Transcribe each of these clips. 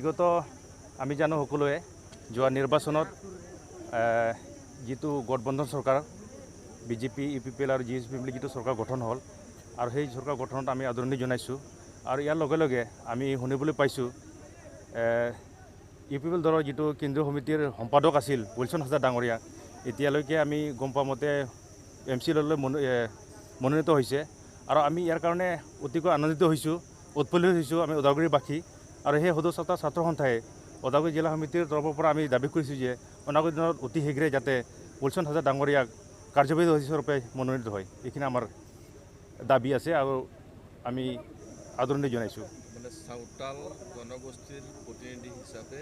বিগত আমি জানো সকলোৱে যোৱা নিৰ্বাচনত যিটো গঠবন্ধন চৰকাৰ বিজেপি UPPL আৰু GSP বুলি যিটো চৰকাৰ গঠন হ'ল আৰু সেই চৰকাৰ গঠনত আমি আদৰণি জনাইছোঁ আৰু ইয়াৰ লগে লগে আমি শুনিবলৈ পাইছোঁ UPPL দলৰ যিটো কেন্দ্ৰীয় সমিতিৰ সম্পাদক আছিল উইলছন হাজৰা ডাঙৰীয়া এতিয়ালৈকে আমি গম পোৱা মতে MCLলৈ মনোনীত হৈছে আৰু আমি ইয়াৰ কাৰণে অতিকৈ আনন্দিত হৈছোঁ উৎফুল্লিত হৈছোঁ আমি ওদালগুৰিবাসী আৰু সেই সদস্যতা ছাত্ৰ সন্থাই ওদালগুৰি জিলা সমিতিৰ তৰফৰ পৰা আমি দাবী কৰিছোঁ যে অনাগত দিনত অতি শীঘ্ৰে যাতে উইলছন হাজৰা ডাঙৰীয়াক কাৰ্যবাহী সদস্যৰূপে মনোনীত হয় এইখিনি আমাৰ দাবী আছে আৰু আমি আদৰণি জনাইছোঁ মানে চাওতাল জনগোষ্ঠীৰ প্ৰতিনিধি হিচাপে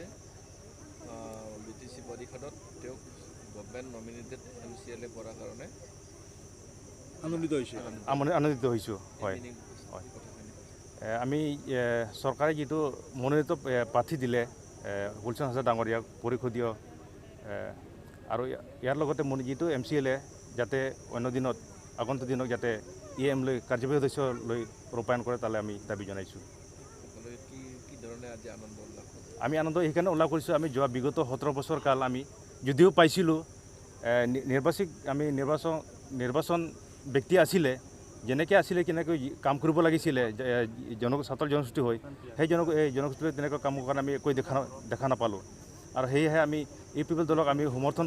BTC পৰিষদত তেওঁক গভৰ্ণমেণ্ট নমিনেটেড MCLA কৰাৰ কাৰণে আনন্দিত হৈছোঁ হয় আমি চৰকাৰে যিটো মনোনীত প্ৰাৰ্থী দিলে উইলছন হাজৰা ডাঙৰীয়াক পৰিষদীয় আৰু ইয়াৰ লগতে যিটো MCLA যাতে অন্য দিনত আগন্তুক দিনক যাতে EM লৈ কাৰ্যবাহী সদস্য লৈ ৰূপায়ণ কৰে তালৈ আমি দাবী জনাইছোঁ আমি আনন্দ সেইকাৰণে উল্লাস কৰিছোঁ আমি যোৱা বিগত 17 বছৰ কাল আমি যদিও পাইছিলোঁ নিৰ্বাচন ব্যক্তি আছিলে যেনেকৈ আছিলে কেনেকৈ কাম কৰিব লাগিছিলে ছাত্ৰ জনগোষ্ঠী হৈ সেই জনগোষ্ঠীলৈ তেনেকৈ কামৰ কাৰণে আমি একো দেখা নাপালোঁ আৰু সেয়েহে আমি UPPL দলক আমি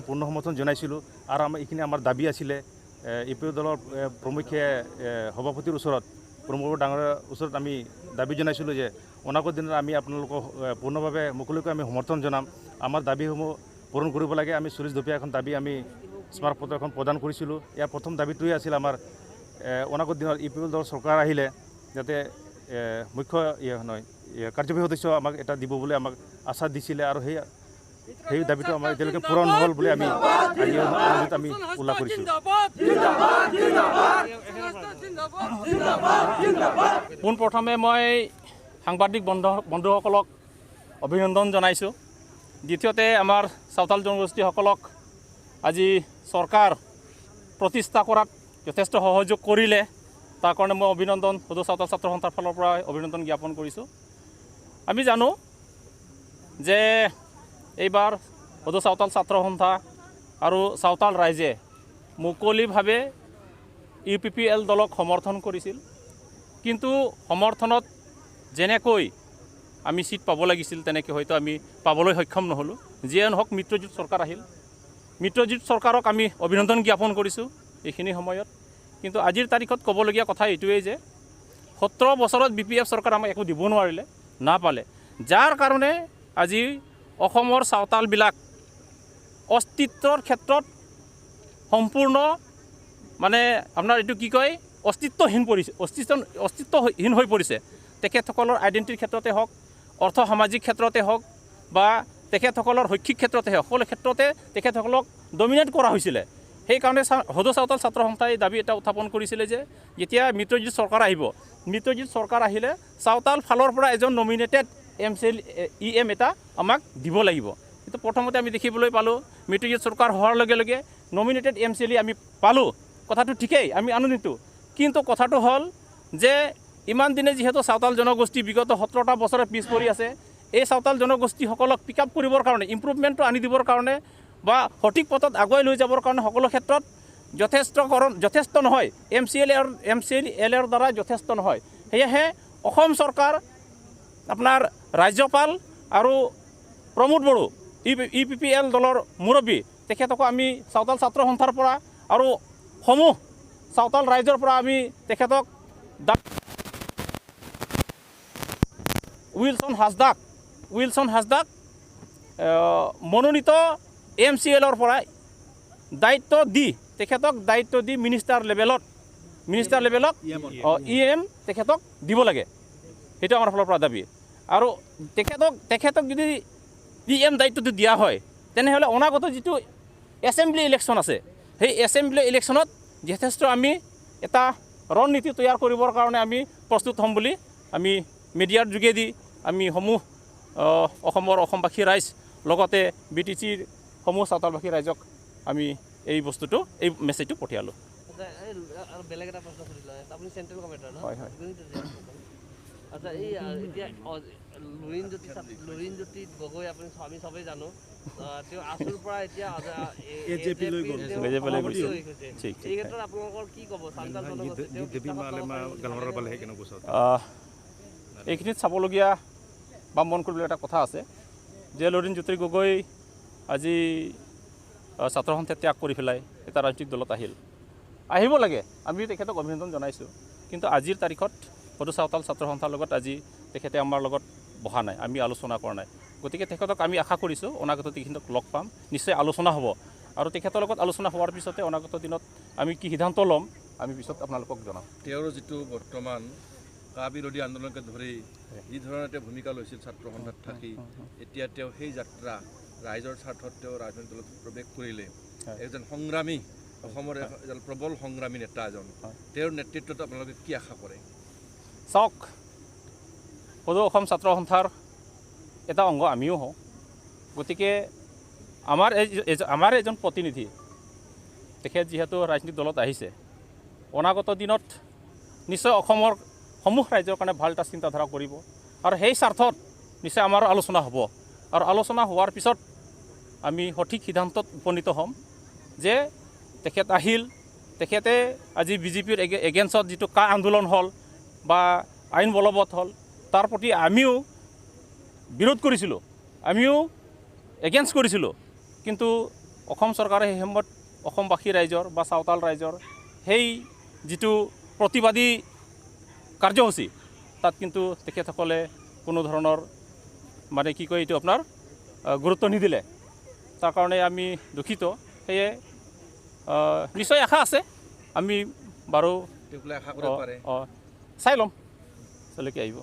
পূৰ্ণ সমৰ্থন জনাইছিলোঁ আৰু এইখিনি আমাৰ দাবী আছিলে UPPL দলৰ প্ৰমুখ্যে সভাপতিৰ ওচৰত প্ৰমোদ ডাঙৰীয়াৰ ওচৰত আমি দাবী জনাইছিলোঁ যে অনাগত দিনত আমি আপোনালোকক পূৰ্ণভাৱে মুকলিকৈ আমি সমৰ্থন জনাম আমাৰ দাবীসমূহ পূৰণ কৰিব লাগে আমি 40 দফীয়া এখন দাবী আমি স্মাৰকপত্ৰ এখন প্ৰদান কৰিছিলোঁ ইয়াৰ প্ৰথম দাবীটোৱে আছিল আমাৰ অনাগত দিনত UPPL দলৰ চৰকাৰ আহিলে যাতে মুখ্য কাৰ্যবাহী সদস্য আমাক এটা দিব বুলি আমাক আশ্বাস দিছিলে আৰু সেই দাবীটো আমাৰ এতিয়ালৈকে পূৰণ নহ'ল বুলি আমি উল্লাস কৰিছোঁ পোনপ্ৰথমে মই সাংবাদিক বন্ধুসকলক অভিনন্দন জনাইছোঁ দ্বিতীয়তে আমাৰ চাওতাল জনগোষ্ঠীসকলক আজি চৰকাৰ প্ৰতিষ্ঠা কৰাত যথেষ্ট সহযোগ কৰিলে তাৰ কাৰণে মই অভিনন্দন সদৌ চাওতাল ছাত্ৰ সন্থাৰ ফালৰ পৰা অভিনন্দন জ্ঞাপন কৰিছোঁ আমি জানো যে এইবাৰ সদৌ চাওতাল ছাত্ৰ সন্থা আৰু চাওতাল ৰাইজে মুকলিভাৱে UPPL দলক সমৰ্থন কৰিছিল কিন্তু সমৰ্থনত যেনেকৈ আমি সিট পাব লাগিছিল তেনেকৈ হয়তো আমি পাবলৈ সক্ষম নহ'লোঁ যিয়ে নহওক মিত্ৰজোঁট চৰকাৰ আহিল মিত্ৰজোঁট চৰকাৰক আমি অভিনন্দন জ্ঞাপন কৰিছোঁ এইখিনি সময়ত কিন্তু আজিৰ তাৰিখত ক'বলগীয়া কথা এইটোৱেই যে 17 বছৰত BPF চৰকাৰ আমাক একো দিব নোৱাৰিলে নাপালে যাৰ কাৰণে আজি অসমৰ চাওতালবিলাক অস্তিত্বৰ ক্ষেত্ৰত সম্পূৰ্ণ মানে আপোনাৰ এইটো কি কয় অস্তিত্বহীন হৈ পৰিছে তেখেতসকলৰ আইডেণ্টিটিৰ ক্ষেত্ৰতে হওক অৰ্থ সামাজিক ক্ষেত্ৰতে হওক বা তেখেতসকলৰ শৈক্ষিক ক্ষেত্ৰতে হওক সকলো ক্ষেত্ৰতে তেখেতসকলক ডমিনেট কৰা হৈছিলে সেইকাৰণে সদৌ চাওতাল ছাত্ৰ সন্থাই দাবী এটা উত্থাপন কৰিছিলে যে যেতিয়া মিত্ৰজোঁট চৰকাৰ আহিব মিত্ৰজোঁট চৰকাৰ আহিলে চাওতাল ফালৰ পৰা এজন নমিনেটেড EM এটা আমাক দিব লাগিব কিন্তু প্ৰথমতে আমি দেখিবলৈ পালোঁ মিত্ৰজোঁট চৰকাৰ হোৱাৰ লগে লগে নমিনেটেড MCLA আমি পালোঁ কথাটো ঠিকেই আমি আনন্দিত কিন্তু কথাটো হ'ল যে ইমান দিনে যিহেতু চাওতাল জনগোষ্ঠী বিগত 17টা বছৰে পিছ পৰি আছে এই চাওতাল জনগোষ্ঠীসকলক পিক আপ কৰিবৰ কাৰণে ইম্প্ৰুভমেণ্টটো আনি দিবৰ কাৰণে বা সঠিক পথত আগুৱাই লৈ যাবৰ কাৰণে সকলো ক্ষেত্ৰত যথেষ্ট নহয় MCLAৰ দ্বাৰা যথেষ্ট নহয় সেয়েহে অসম চৰকাৰ আপোনাৰ ৰাজ্যপাল আৰু প্ৰমোদ বড়ো UPPL দলৰ মুৰব্বী তেখেতকো আমি চাওতাল ছাত্ৰ সন্থাৰ পৰা আৰু সমূহ চাওতাল ৰাইজৰ পৰা আমি তেখেতক উইলছন হাজদাক মনোনীত MCLৰ পৰা দায়িত্ব দি মিনিষ্টাৰ লেভেলত EM তেখেতক দিব লাগে সেইটো আমাৰ ফালৰ পৰা দাবী আৰু তেখেতক যদি EM দায়িত্বটো দিয়া হয় তেনেহ'লে অনাগত যিটো এছেম্বলি ইলেকশ্যন আছে সেই এছেম্বলি ইলেকশ্যনত যথেষ্ট আমি এটা ৰণনীতি তৈয়াৰ কৰিবৰ কাৰণে আমি প্ৰস্তুত হ'ম বুলি আমি মিডিয়াৰ যোগেদি আমি অসমবাসী ৰাইজ লগতে BTCৰ সমূহ চাওতালবাসী ৰাইজক আমি এই মেছেজটো পঠিয়ালোঁ বেলেগ এটা প্ৰশ্ন সুধিলোঁ আপুনি চেণ্ট্ৰেল কমিটিৰ ন হয় আচ্ছা এই এতিয়া লুৰিণজ্যোতি গগৈ আমি চবেই জানো তেওঁ আছুৰ পৰা এতিয়া AJP লৈ গ'ল। AJP লৈ গৈছে। ঠিক এই ক্ষেত্ৰত আপোনালোকৰ কি ক'ব চান্তাল এইখিনিত চাবলগীয়া বা মন কৰিবলৈ এটা কথা আছে যে লুৰিণজ্যোতি গগৈ আজি ছাত্ৰ সন্থা ত্যাগ কৰি পেলাই এটা ৰাজনৈতিক দলত আহিব লাগে, আমি তেখেতক অভিনন্দন জনাইছোঁ। কিন্তু আজিৰ তাৰিখত সদৌ চাওতাল ছাত্ৰ সন্থাৰ লগত আজি তেখেতে আমাৰ লগত বহা নাই, আমি আলোচনা কৰা নাই। গতিকে তেখেতক আমি আশা কৰিছোঁ অনাগত তেখেতক লগ পাম, নিশ্চয় আলোচনা হ'ব আৰু তেখেতৰ লগত আলোচনা হোৱাৰ পিছতে অনাগত দিনত আমি কি সিদ্ধান্ত ল'ম আমি পিছত আপোনালোকক জনাম। তেওঁৰ যিটো বৰ্তমান কা বিৰোধী আন্দোলনকে ধৰি যি ধৰণে তেওঁ ভূমিকা লৈছিল ছাত্ৰ সন্থাত থাকি, এতিয়া তেওঁ সেই যাত্ৰা ৰাইজৰ স্বাৰ্থত তেওঁ ৰাজনৈতিক দলত প্ৰৱেশ কৰিলে। এজন সংগ্ৰামী, অসমৰ এজন প্ৰবল সংগ্ৰামী নেতা এজন, তেওঁৰ নেতৃত্বত আপোনালোকে কি আশা কৰে? চাওক, সদৌ অসম ছাত্ৰ সন্থাৰ এটা অংগ আমিও হওঁ। গতিকে আমাৰ এজন প্ৰতিনিধি তেখেত যিহেতু ৰাজনৈতিক দলত আহিছে, অনাগত দিনত নিশ্চয় অসমৰ সমূহ ৰাইজৰ কাৰণে ভাল এটা চিন্তাধাৰা কৰিব আৰু সেই স্বাৰ্থত নিশ্চয় আমাৰ আলোচনা হ'ব আৰু আলোচনা হোৱাৰ পিছত আমি সঠিক সিদ্ধান্তত উপনীত হ'ম যে তেখেত আহিল, তেখেতে আজি বিজেপিৰ এগেইনষ্টত যিটো কা আন্দোলন হ'ল বা আইন বলবৎ হ'ল তাৰ প্ৰতি আমিও বিৰোধ কৰিছিলোঁ, আমিও এগেইনষ্ট কৰিছিলোঁ। কিন্তু অসম চৰকাৰে সেই সময়ত অসমবাসী ৰাইজৰ বা চাওতাল ৰাইজৰ সেই যিটো প্ৰতিবাদী কাৰ্যসূচী তাত কিন্তু তেখেতসকলে কোনো ধৰণৰ মানে কি কয় এইটো আপোনাৰ গুৰুত্ব নিদিলে। তাৰ কাৰণে আমি দুখিত। সেয়ে নিশ্চয় আশা আছে, আমি বাৰু আশা কৰিব পাৰে। চাই ল'ম চলৈকে আহিব।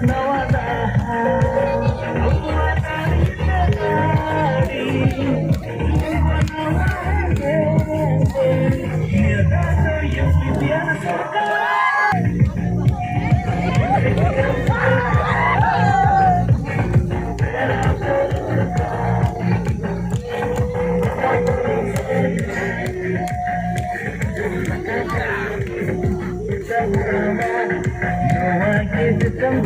No, I give you some